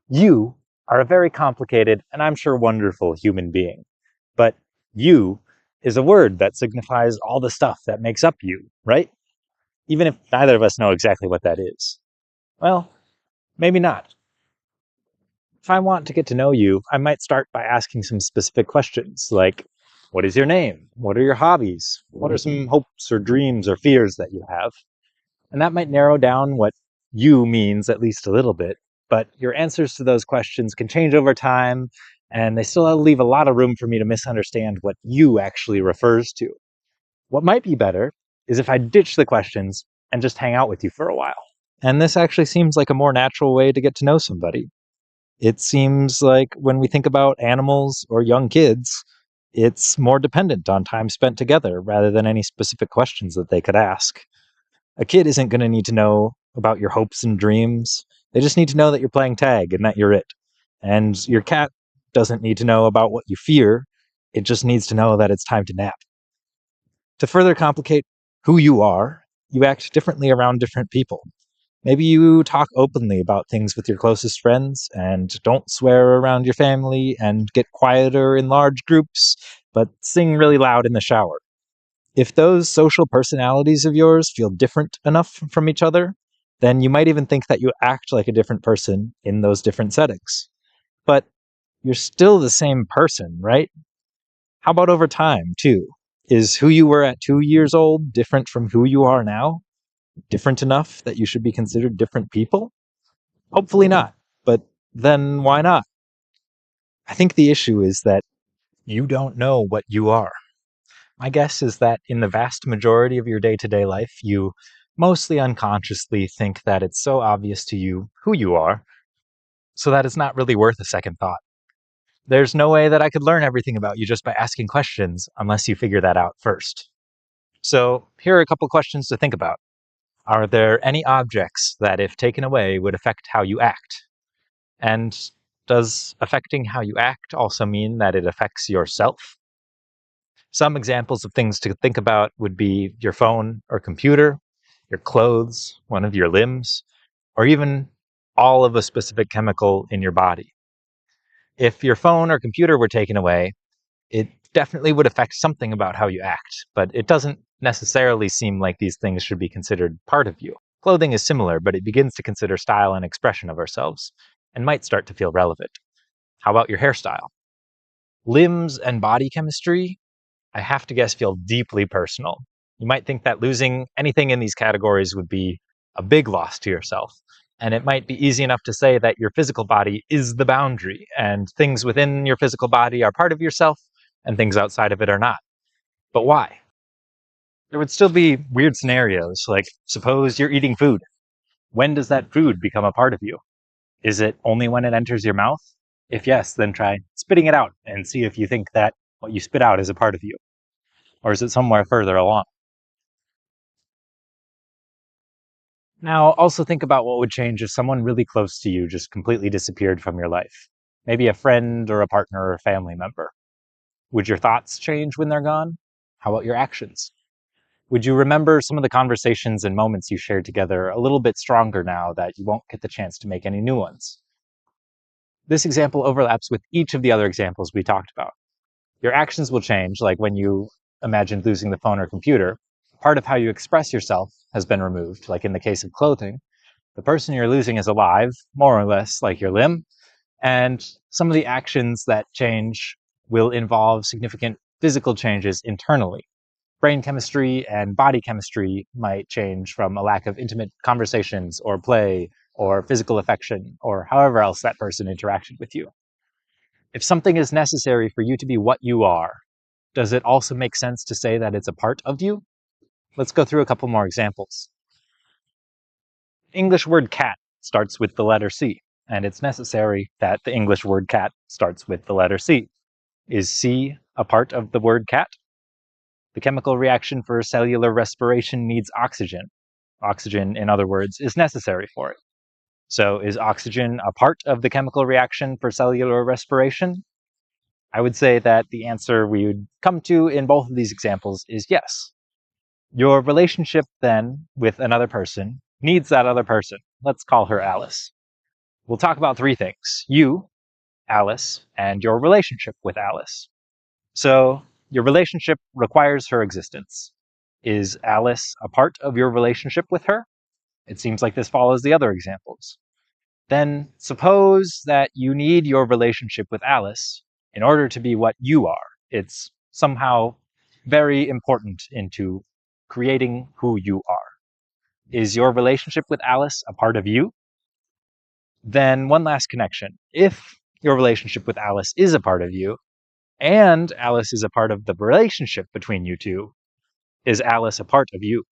You are a very complicated and I'm sure wonderful human being. But you is a word that signifies all the stuff that makes up you, right? Even if neither of us know exactly what that is. Well, maybe not. If I want to get to know you, I might start by asking some specific questions like, what is your name? What are your hobbies? What are some hopes or dreams or fears that you have? And that might narrow down what you means at least a little bit. But your answers to those questions can change over time, and they still leave a lot of room for me to misunderstand what you actually refers to. What might be better is if I ditch the questions and just hang out with you for a while. And this actually seems like a more natural way to get to know somebody. It seems like when we think about animals or young kids, it's more dependent on time spent together rather than any specific questions that they could ask. A kid isn't going to need to know about your hopes and dreams. They just need to know that you're playing tag and that you're it. And your cat doesn't need to know about what you fear. It just needs to know that it's time to nap. To further complicate who you are, you act differently around different people. Maybe you talk openly about things with your closest friends and don't swear around your family and get quieter in large groups, but sing really loud in the shower. If those social personalities of yours feel different enough from each other, then you might even think that you act like a different person in those different settings. But you're still the same person, right? How about over time, too? Is who you were at 2 years old different from who you are now? Different enough that you should be considered different people? Hopefully not. But then why not? I think the issue is that you don't know what you are. My guess is that in the vast majority of your day to day life, you mostly unconsciously think that it's so obvious to you who you are, so that it's not really worth a second thought. There's no way that I could learn everything about you just by asking questions unless you figure that out first. So, here are a couple questions to think about. Are there any objects that, if taken away, would affect how you act? And does affecting how you act also mean that it affects yourself? Some examples of things to think about would be your phone or computer, your clothes, one of your limbs, or even all of a specific chemical in your body. If your phone or computer were taken away, it definitely would affect something about how you act, but it doesn't necessarily seem like these things should be considered part of you. Clothing is similar, but it begins to consider style and expression of ourselves, and might start to feel relevant. How about your hairstyle? Limbs and body chemistry, I have to guess, feel deeply personal. You might think that losing anything in these categories would be a big loss to yourself. And it might be easy enough to say that your physical body is the boundary, and things within your physical body are part of yourself, and things outside of it are not. But why? There would still be weird scenarios, like suppose you're eating food. When does that food become a part of you? Is it only when it enters your mouth? If yes, then try spitting it out and see if you think that what you spit out is a part of you. Or is it somewhere further along? Now, also think about what would change if someone really close to you just completely disappeared from your life. Maybe a friend or a partner or a family member. Would your thoughts change when they're gone? How about your actions? Would you remember some of the conversations and moments you shared together a little bit stronger now that you won't get the chance to make any new ones? This example overlaps with each of the other examples we talked about. Your actions will change, like when you imagined losing the phone or computer. Part of how you express yourself has been removed, like in the case of clothing. The person you're losing is alive, more or less like your limb, and some of the actions that change will involve significant physical changes internally. Brain chemistry and body chemistry might change from a lack of intimate conversations or play or physical affection or however else that person interacted with you. If something is necessary for you to be what you are, does it also make sense to say that it's a part of you? Let's go through a couple more examples. English word cat starts with the letter C, and it's necessary that the English word cat starts with the letter C. Is C a part of the word cat? The chemical reaction for cellular respiration needs oxygen. Oxygen, in other words, is necessary for it. So is oxygen a part of the chemical reaction for cellular respiration? I would say that the answer we would come to in both of these examples is yes. Your relationship then with another person needs that other person. Let's call her Alice. We'll talk about three things: you, Alice, and your relationship with Alice. So, your relationship requires her existence. Is Alice a part of your relationship with her? It seems like this follows the other examples. Then suppose that you need your relationship with Alice in order to be what you are. It's somehow very important into creating who you are. Is your relationship with Alice a part of you? Then one last connection. If your relationship with Alice is a part of you, and Alice is a part of the relationship between you two, is Alice a part of you?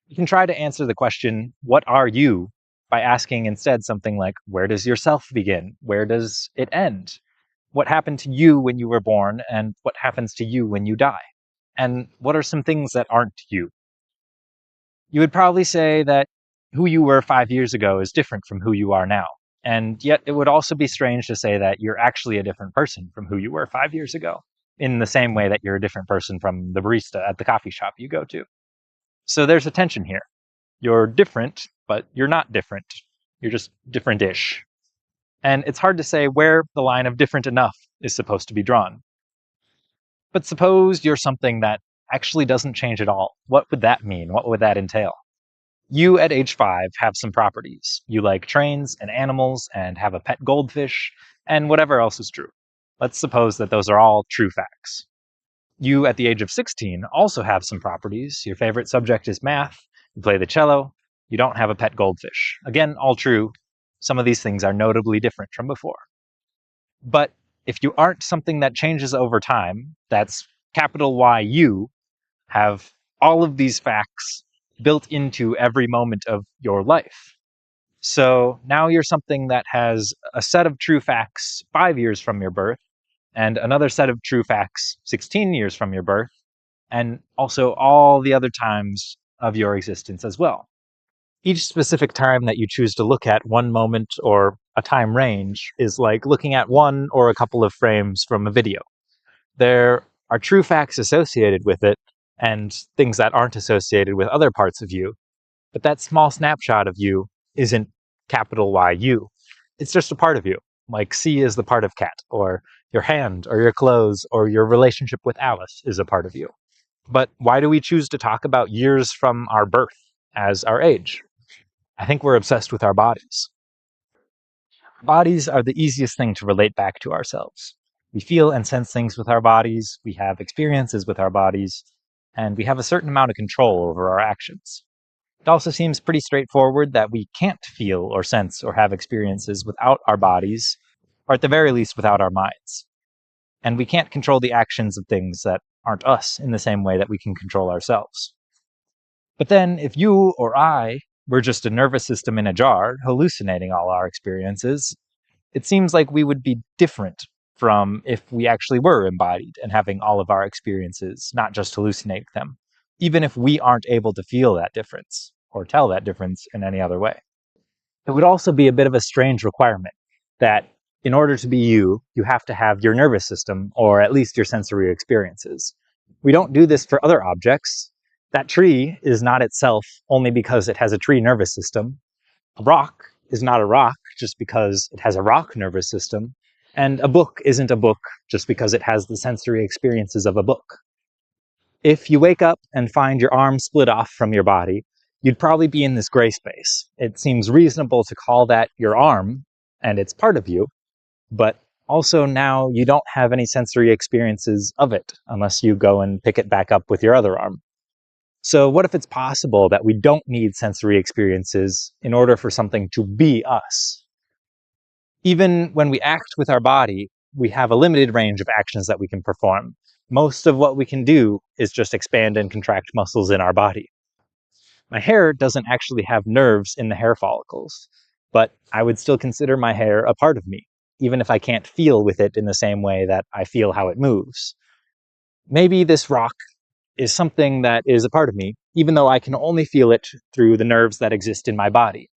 You can try to answer the question, what are you, by asking instead something like, where does yourself begin? Where does it end? What happened to you when you were born, and what happens to you when you die? And what are some things that aren't you? You would probably say that who you were 5 years ago is different from who you are now. And yet it would also be strange to say that you're actually a different person from who you were 5 years ago, in the same way that you're a different person from the barista at the coffee shop you go to. So there's a tension here. You're different, but you're not different. You're just different-ish. And it's hard to say where the line of different enough is supposed to be drawn. But suppose you're something that actually doesn't change at all. What would that mean? What would that entail? You at age 5 have some properties. You like trains and animals and have a pet goldfish and whatever else is true. Let's suppose that those are all true facts. You at the age of 16 also have some properties. Your favorite subject is math. You play the cello. You don't have a pet goldfish. Again, all true. Some of these things are notably different from before. But if you aren't something that changes over time, that's capital Y you, have all of these facts built into every moment of your life. So now you're something that has a set of true facts 5 years from your birth, and another set of true facts 16 years from your birth, and also all the other times of your existence as well. Each specific time that you choose to look at one moment or a time range is like looking at one or a couple of frames from a video. There are true facts associated with it and things that aren't associated with other parts of you, but that small snapshot of you isn't capital Y you. It's just a part of you, like C is the part of cat, or your hand, or your clothes, or your relationship with Alice is a part of you. But why do we choose to talk about years from our birth as our age? I think we're obsessed with our bodies. Bodies are the easiest thing to relate back to ourselves. We feel and sense things with our bodies, we have experiences with our bodies, and we have a certain amount of control over our actions. It also seems pretty straightforward that we can't feel or sense or have experiences without our bodies, or at the very least without our minds. And we can't control the actions of things that aren't us in the same way that we can control ourselves. But then, if you or I were just a nervous system in a jar, hallucinating all our experiences, it seems like we would be different from if we actually were embodied and having all of our experiences, not just hallucinate them, even if we aren't able to feel that difference or tell that difference in any other way. It would also be a bit of a strange requirement that in order to be you, you have to have your nervous system or at least your sensory experiences. We don't do this for other objects. That tree is not itself only because it has a tree nervous system. A rock is not a rock just because it has a rock nervous system. And a book isn't a book just because it has the sensory experiences of a book. If you wake up and find your arm split off from your body, you'd probably be in this gray space. It seems reasonable to call that your arm, and it's part of you, but also now you don't have any sensory experiences of it unless you go and pick it back up with your other arm. So what if it's possible that we don't need sensory experiences in order for something to be us? Even when we act with our body, we have a limited range of actions that we can perform. Most of what we can do is just expand and contract muscles in our body. My hair doesn't actually have nerves in the hair follicles, but I would still consider my hair a part of me, even if I can't feel with it in the same way that I feel how it moves. Maybe this rock is something that is a part of me, even though I can only feel it through the nerves that exist in my body.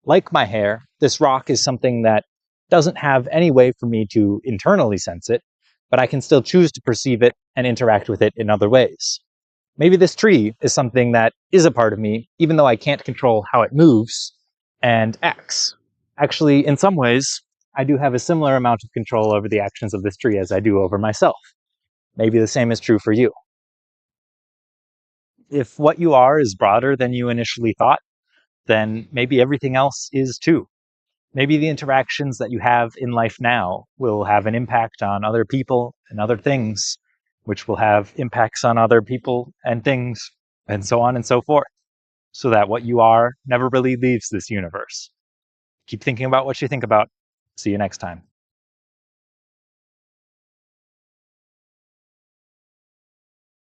Like my hair, this rock is something that doesn't have any way for me to internally sense it, but I can still choose to perceive it and interact with it in other ways. Maybe this tree is something that is a part of me, even though I can't control how it moves and acts. Actually, in some ways, I do have a similar amount of control over the actions of this tree as I do over myself. Maybe the same is true for you. If what you are is broader than you initially thought, then maybe everything else is too. Maybe the interactions that you have in life now will have an impact on other people and other things, which will have impacts on other people and things, and so on and so forth, so that what you are never really leaves this universe. Keep thinking about what you think about. See you next time.